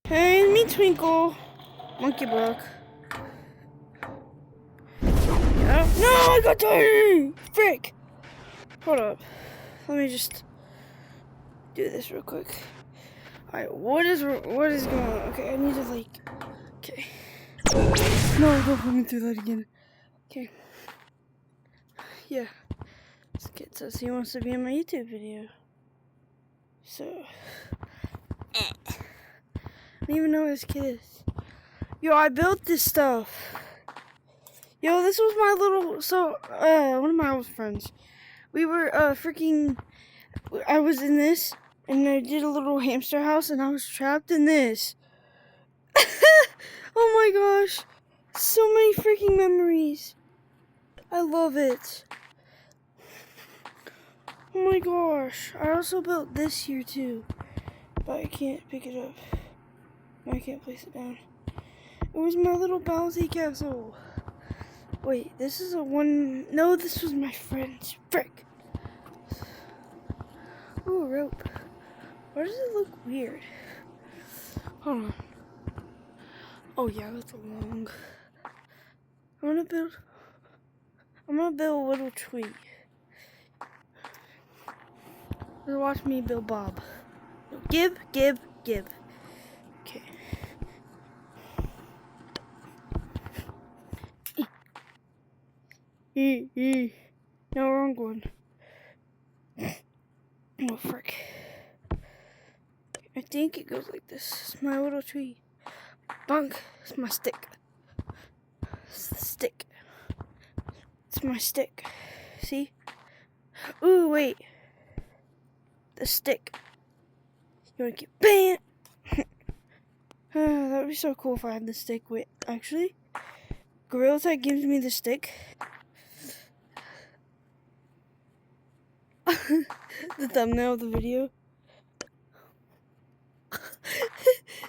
Hey, me Twinkle. Monkey Block. Yep. No, I got tiny! Frick! Hold up. Let me just do this real quick. Alright, what is going on? Okay, I need to okay. No, don't put me through that again. Okay. Yeah. This kid says he wants to be in my YouTube video. So. I don't even know who this kid is. Yo, I built this stuff. Yo, this was my little, one of my old friends. We were, I was in this, and I did a little hamster house, and I was trapped in this. Oh my gosh. So many freaking memories. I love it. Oh my gosh. I also built this here too, but I can't pick it up. I can't place it down. It was my little bouncy castle. Wait, this is no, this was my friend's. Frick. Ooh, a rope. Why does it look weird? Hold on. Oh yeah, that's long. I'm gonna build a little tree. Just watch me build Bob. Give. Okay. No, wrong one. Oh, frick. I think it goes like this. It's my little tree. Bunk. It's my stick. It's the stick. It's my stick. See? Ooh, wait. The stick. You wanna get bam? That would be so cool if I had the stick. Wait, actually, Gorilla Tag gives me the stick. The thumbnail of the video.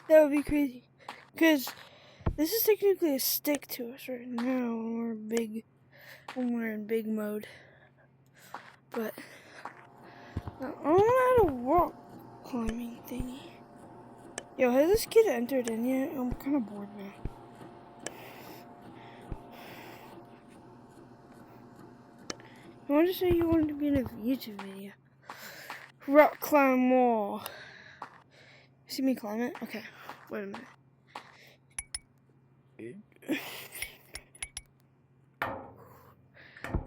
That would be crazy. Because this is technically a stick to us right now when we're in big mode. But I don't know how to rock climbing thingy. Yo, has this kid entered in yet? I'm kind of bored now. I wanted to say you wanted to be in a YouTube video. Rock climb wall. See me climb it? Okay, wait a minute.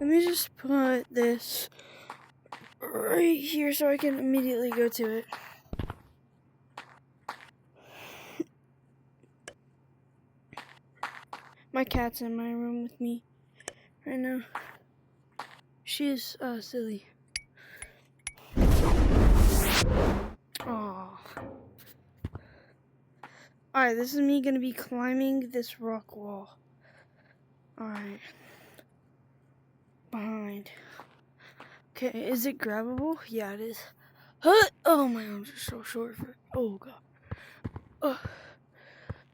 Let me just put this right here so I can immediately go to it. My cat's in my room with me right now. She's silly. Aww. Alright, this is me gonna be climbing this rock wall. Alright. Behind. Okay, is it grabbable? Yeah, it is. Huh! Oh, my arms are so short for. Oh, God.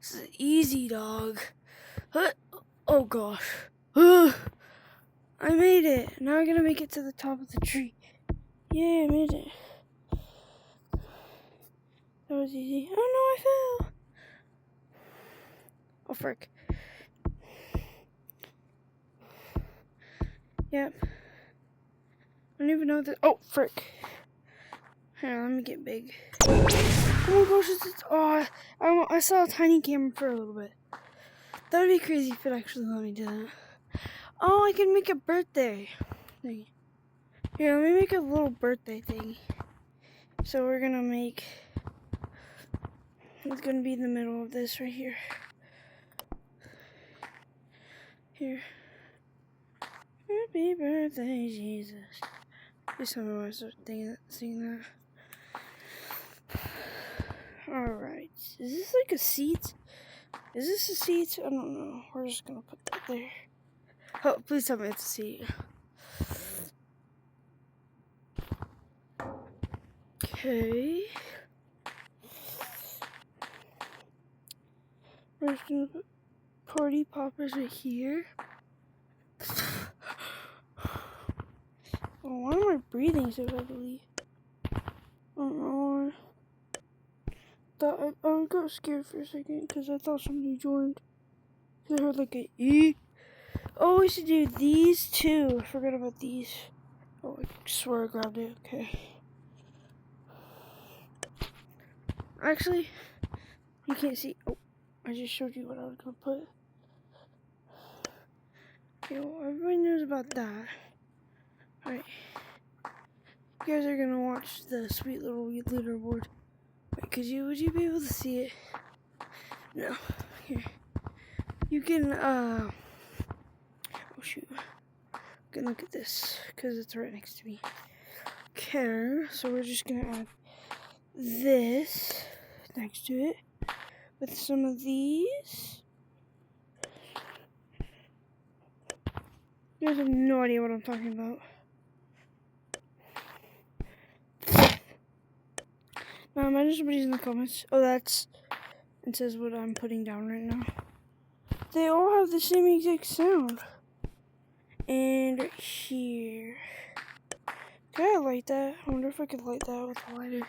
This is easy, dog. Huh! Oh, gosh. I made it. Now I'm gonna make it to the top of the tree. Yeah, I made it. That was easy. Oh, no, I fell. Oh, frick. Yep. I don't even know that. Oh, frick. Here, let me get big. Oh my gosh, I saw a tiny camera for a little bit. That would be crazy if it actually let me do that. Oh, I can make a birthday thing. Here, let me make a little birthday thing. So we're gonna make, it's gonna be in the middle of this right here. Here. Happy birthday, Jesus. Please tell me when I start singing that. Alright. Is this like a seat? Is this a seat? I don't know. We're just gonna put that there. Oh, please tell me it's a seat. Okay. We're just gonna put party poppers right here. Oh, why am I breathing so heavily? I don't know. I got scared for a second because I thought somebody joined. I heard like a E. Oh, we should do these too. I forgot about these. Oh, I swear I grabbed it. Okay. Actually, you can't see. Oh, I just showed you what I was gonna put. Okay, well, everybody knows about that. Alright. You guys are gonna watch the sweet little leaderboard. Wait, would you be able to see it? No. Here. You can, oh shoot. You can look at this, because it's right next to me. Okay, so we're just gonna add this next to it with some of these. You guys have no idea what I'm talking about. Imagine somebody's in the comments. Oh, it says what I'm putting down right now. They all have the same exact sound. And right here. Can I light that? I wonder if I could light that with a lighter.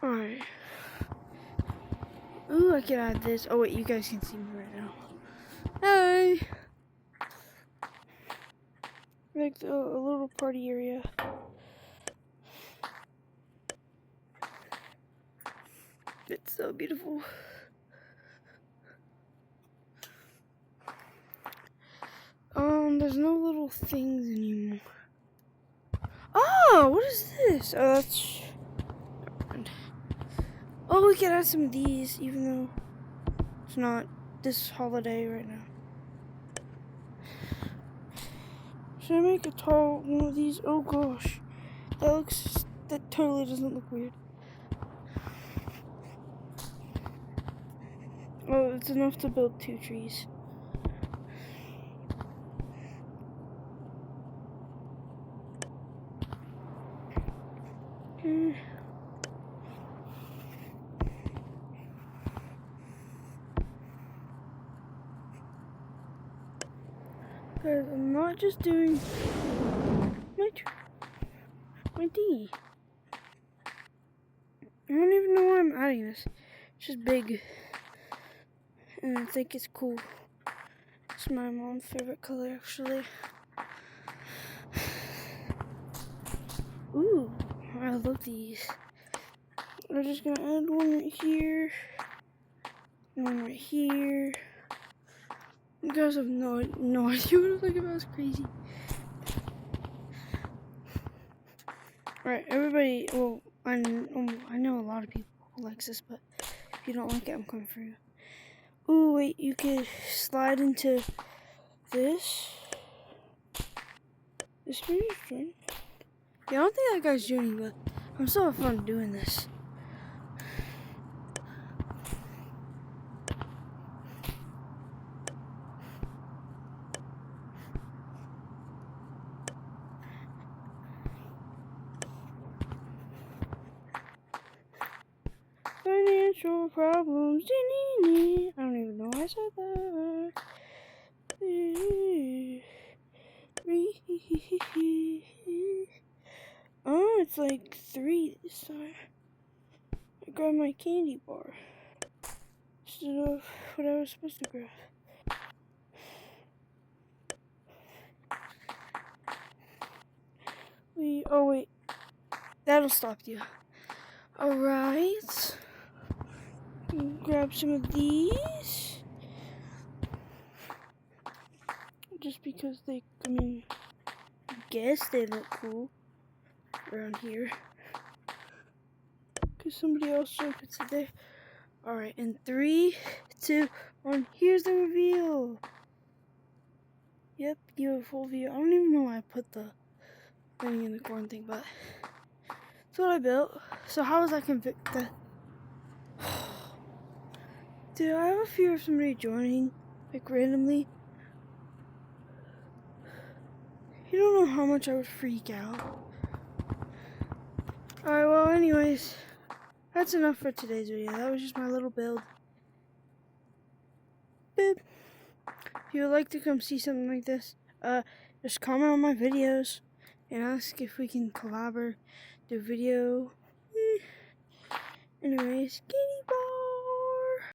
Alright. Ooh, I can add this. Oh wait, you guys can see me right now. Hey! Like a little party area. It's so beautiful. There's no little things anymore. Oh, what is this? Oh, that's... Oh, we can add some of these, even though it's not this holiday right now. Should I make a tall one of these? Oh gosh, that totally doesn't look weird. Oh, it's enough to build 2 trees. Guys, I'm not just doing my D. I don't even know why I'm adding this. It's just big. And I think it's cool. It's my mom's favorite color, actually. Ooh, I love these. We're just gonna add one right here. One right here. You guys have no idea what I'm talking about. It's crazy. Alright, everybody, well, I know a lot of people who likes this, but if you don't like it, I'm coming for you. Ooh, wait, you could slide into this. Is Spirit joining? Yeah, I don't think that guy's joining, but I'm still having fun doing this. Financial problems. I don't even know why I said that. Oh, it's like 3 this time. I grabbed my candy bar instead of what I was supposed to grab. Oh wait, that'll stop you. Alright. Grab some of these. Just because I guess they look cool around here. Because somebody else jumped into there. Alright, in 3, 2, 1, here's the reveal. Yep, you have full view. I don't even know why I put the thing in the corn thing, but that's what I built. So how was I convicted? Dude, I have a fear of somebody joining, like randomly. You don't know how much I would freak out. Alright, well anyways, that's enough for today's video. That was just my little build. Boop. If you would like to come see something like this, just comment on my videos and ask if we can collaborate, do video. Anyways, game.